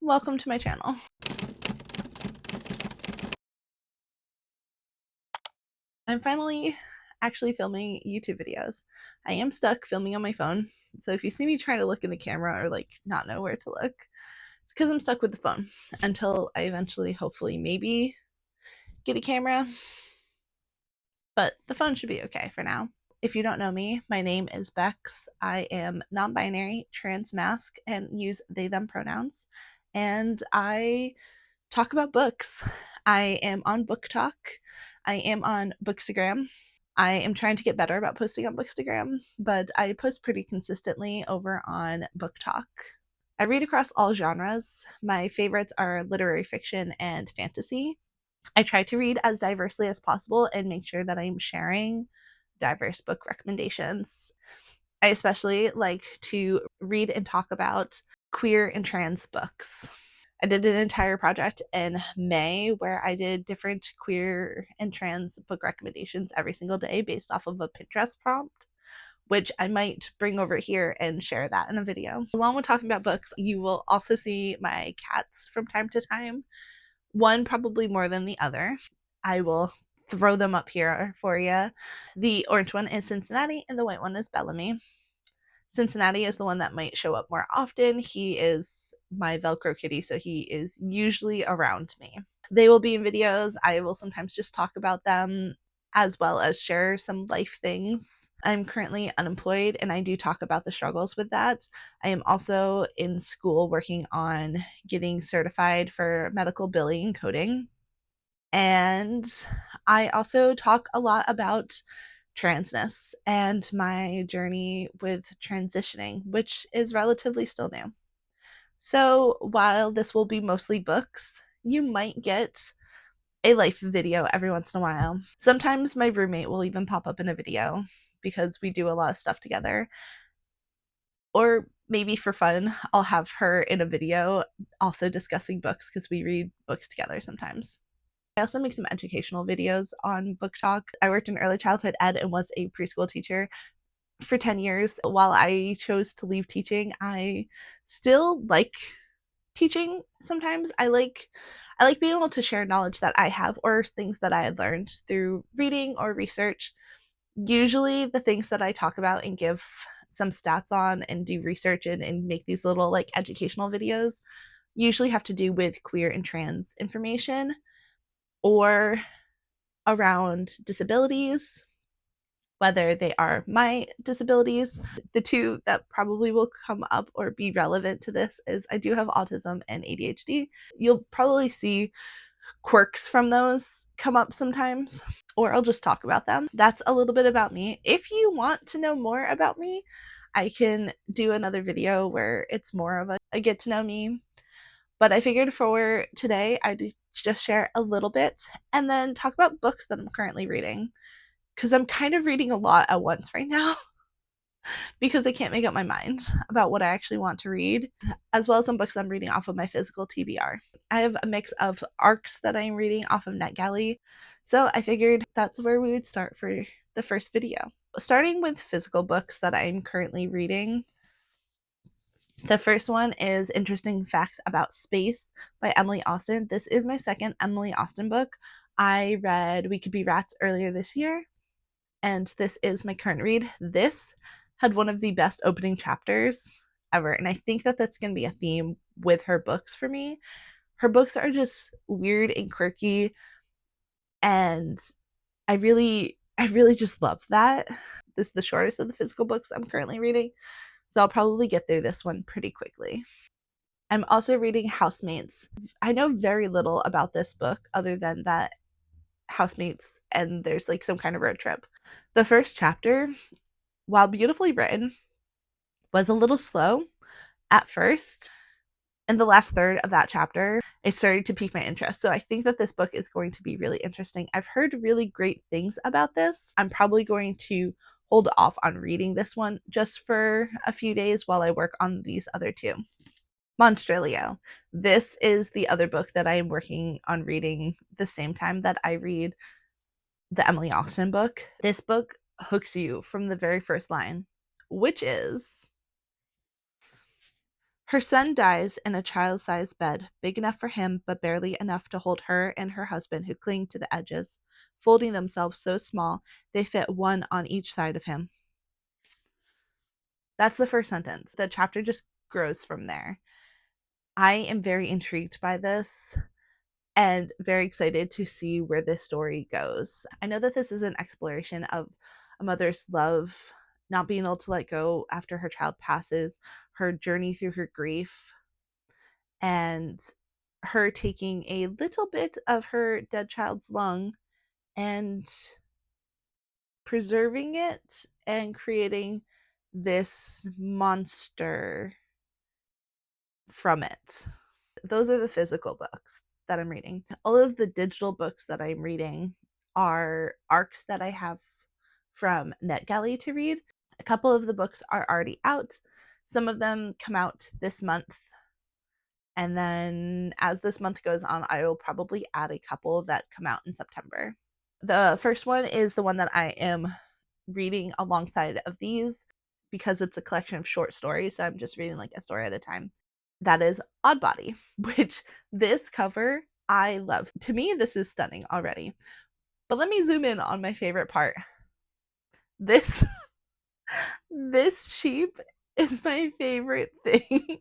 welcome to my channel. I'm finally actually filming YouTube videos. I am stuck filming on my phone, so if you see me trying to look in the camera or like not know where to look, it's because I'm stuck with the phone until I eventually, hopefully, maybe get a camera, but the phone should be okay for now. If you don't know me, my name is Bex. I am non-binary, trans masc, and use they them pronouns, and I talk about books. I am on Book Talk. I am on Bookstagram. I am trying to get better about posting on Bookstagram, but I post pretty consistently over on Book Talk. I read across all genres. My favorites are literary fiction and fantasy. I try to read as diversely as possible and make sure that I'm sharing diverse book recommendations. I especially like to read and talk about queer and trans books. I did an entire project in May where I did different queer and trans book recommendations every single day based off of a Pinterest prompt, which I might bring over here and share that in a video. Along with talking about books, you will also see my cats from time to time. One probably more than the other. I will throw them up here for you. The orange one is Cincinnati and the white one is Bellamy. Cincinnati is the one that might show up more often. He is my Velcro kitty, so he is usually around me. They will be in videos. I will sometimes just talk about them as well as share some life things. I'm currently unemployed and I do talk about the struggles with that. I am also in school working on getting certified for medical billing and coding. And I also talk a lot about transness and my journey with transitioning, which is relatively still new. So while this will be mostly books, you might get a life video every once in a while. Sometimes my roommate will even pop up in a video because we do a lot of stuff together. Or maybe for fun, I'll have her in a video also discussing books because we read books together sometimes. I also make some educational videos on Book Talk. I worked in early childhood ed and was a preschool teacher for 10 years. While I chose to leave teaching, I still like teaching sometimes. I like being able to share knowledge that I have or things that I had learned through reading or research. Usually the things that I talk about and give some stats on and do research in and make these little like educational videos usually have to do with queer and trans information or around disabilities, whether they are my disabilities. The two that probably will come up or be relevant to this is I do have autism and ADHD. You'll probably see quirks from those come up sometimes, or I'll just talk about them. That's a little bit about me. If you want to know more about me, I can do another video where it's more of a get to know me. But I figured for today, I'd just share a little bit and then talk about books that I'm currently reading. Because I'm kind of reading a lot at once right now because I can't make up my mind about what I actually want to read, as well as some books I'm reading off of my physical TBR. I have a mix of arcs that I'm reading off of NetGalley, so I figured that's where we would start for the first video. Starting with physical books that I'm currently reading, the first one is Interesting Facts About Space by Emily Austen. This is my second Emily Austen book. I read We Could Be Rats earlier this year, and this is my current read. This had one of the best opening chapters ever, and I think that that's going to be a theme with her books for me. Her books are just weird and quirky, and I really just love that. This is the shortest of the physical books I'm currently reading, so I'll probably get through this one pretty quickly. I'm also reading Housemates. I know very little about this book other than that housemates and there's like some kind of road trip. The first chapter, while beautifully written, was a little slow at first. In the last third of that chapter, it started to pique my interest. So I think that this book is going to be really interesting. I've heard really great things about this. I'm probably going to hold off on reading this one just for a few days while I work on these other two. Monstrilio. This is the other book that I am working on reading the same time that I read the Emily Austen book. This book hooks you from the very first line, which is, Her son dies in a child-sized bed, big enough for him, but barely enough to hold her and her husband, who cling to the edges, folding themselves so small they fit one on each side of him. That's the first sentence. The chapter just grows from there. I am very intrigued by this and very excited to see where this story goes. I know that this is an exploration of a mother's love, not being able to let go after her child passes, her journey through her grief, and her taking a little bit of her dead child's lung and preserving it and creating this monster from it. Those are the physical books that I'm reading. All of the digital books that I'm reading are arcs that I have from NetGalley to read. A couple of the books are already out. Some of them come out this month. And then as this month goes on, I will probably add a couple that come out in September. The first one is the one that I am reading alongside of these because it's a collection of short stories. So I'm just reading like a story at a time. That is Oddbody, which this cover I love. To me, this is stunning already. But let me zoom in on my favorite part. This this sheep is my favorite thing.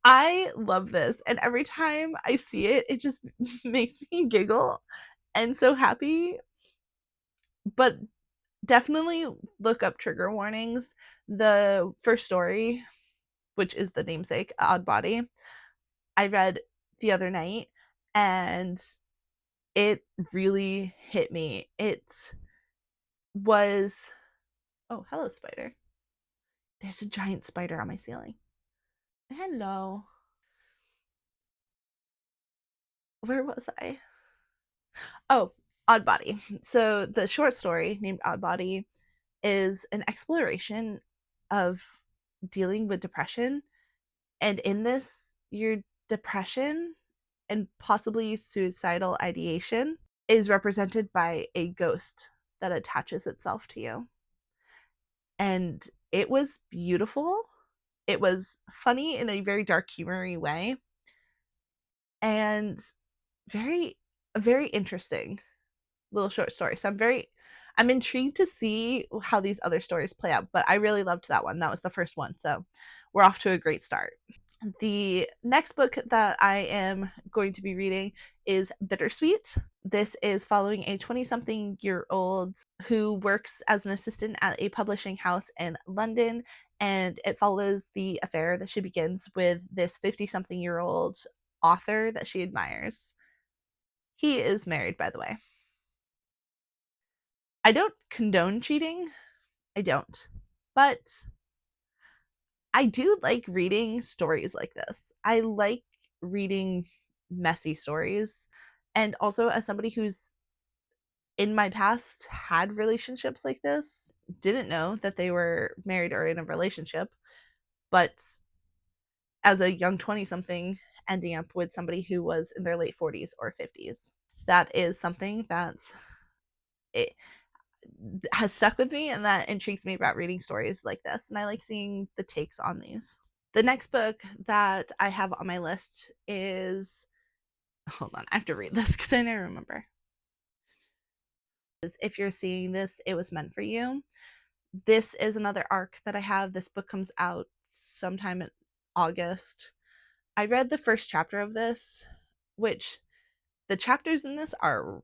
I love this, and every time I see it, it just makes me giggle and so happy. But definitely look up trigger warnings. The first story, which is the namesake, Oddbody, I read the other night, and it really hit me. It was, oh, hello, spider. There's a giant spider on my ceiling. Hello. Where was I? Oh, Oddbody. So the short story named Oddbody is an exploration of dealing with depression. And in this, your depression and possibly suicidal ideation is represented by a ghost that attaches itself to you. And it was beautiful. It was funny in a very dark, humory way, and very, very interesting little short story. So I'm intrigued to see how these other stories play out. But I really loved that one. That was the first one, so we're off to a great start. The next book that I am going to be reading is Bittersweet. This is following a 20-something-year-old who works as an assistant at a publishing house in London, and it follows the affair that she begins with this 50-something-year-old author that she admires. He is married, by the way. I don't condone cheating. I don't. But I do like reading stories like this. I like reading messy stories. And also, as somebody who's in my past had relationships like this, didn't know that they were married or in a relationship, but as a young 20 something, ending up with somebody who was in their late 40s or 50s. That is something that it has stuck with me and that intrigues me about reading stories like this. And I like seeing the takes on these. The next book that I have on my list is, hold on, I have to read this because I never remember. If you're seeing this, it was meant for you. This is another arc that I have. This book comes out sometime in August. I read the first chapter of this, which the chapters in this are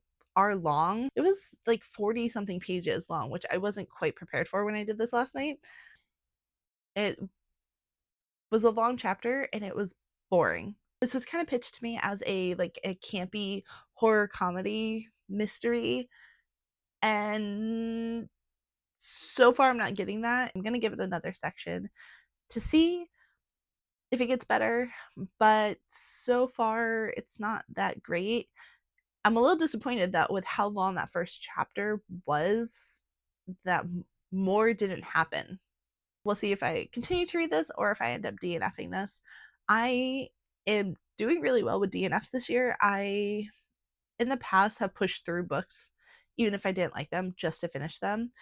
long. It was like 40 something pages long, which I wasn't quite prepared for when I did this last night. It was a long chapter and it was boring. This was kind of pitched to me as a campy horror comedy mystery, and so far I'm not getting that. I'm going to give it another section to see if it gets better, but so far it's not that great. I'm a little disappointed that with how long that first chapter was, that more didn't happen. We'll see if I continue to read this or if I end up DNFing this. I am doing really well with DNFs this year. I, in the past, have pushed through books, even if I didn't like them, just to finish them.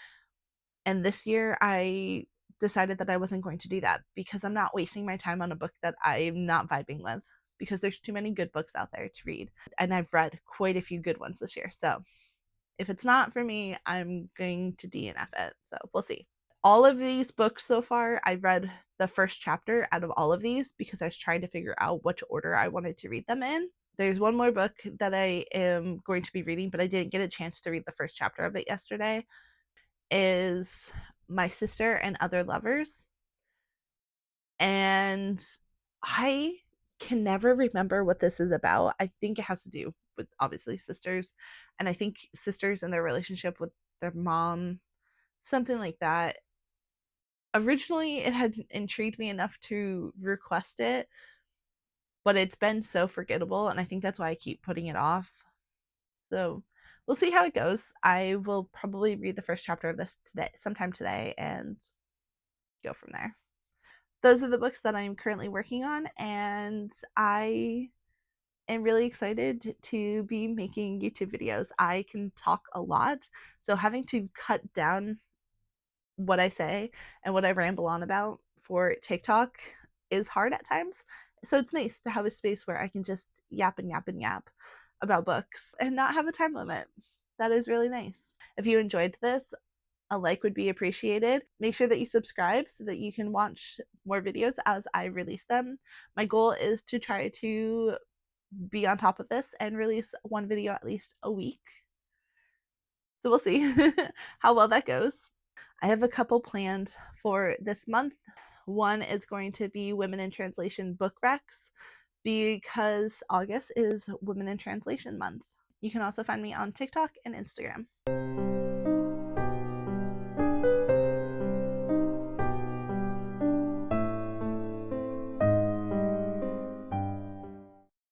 And this year, I decided that I wasn't going to do that because I'm not wasting my time on a book that I'm not vibing with, because there's too many good books out there to read. And I've read quite a few good ones this year. So if it's not for me, I'm going to DNF it. So we'll see. All of these books so far, I read the first chapter out of all of these because I was trying to figure out which order I wanted to read them in. There's one more book that I am going to be reading, but I didn't get a chance to read the first chapter of it yesterday. Is My Sister and Other Lovers. And I can never remember what this is about. I think it has to do with obviously sisters, and I think sisters and their relationship with their mom, something like that. Originally, it had intrigued me enough to request it, but it's been so forgettable, and I think that's why I keep putting it off. So we'll see how it goes. I will probably read the first chapter of this today, sometime today, and go from there. Those are the books that I'm currently working on, and I am really excited to be making YouTube videos. I can talk a lot, so having to cut down what I say and what I ramble on about for TikTok is hard at times. So it's nice to have a space where I can just yap and yap and yap about books and not have a time limit. That is really nice. If you enjoyed this, a like would be appreciated. Make sure that you subscribe so that you can watch more videos as I release them. My goal is to try to be on top of this and release one video at least a week. So we'll see how well that goes. I have a couple planned for this month. One is going to be Women in Translation book recs because August is Women in Translation month. You can also find me on TikTok and Instagram.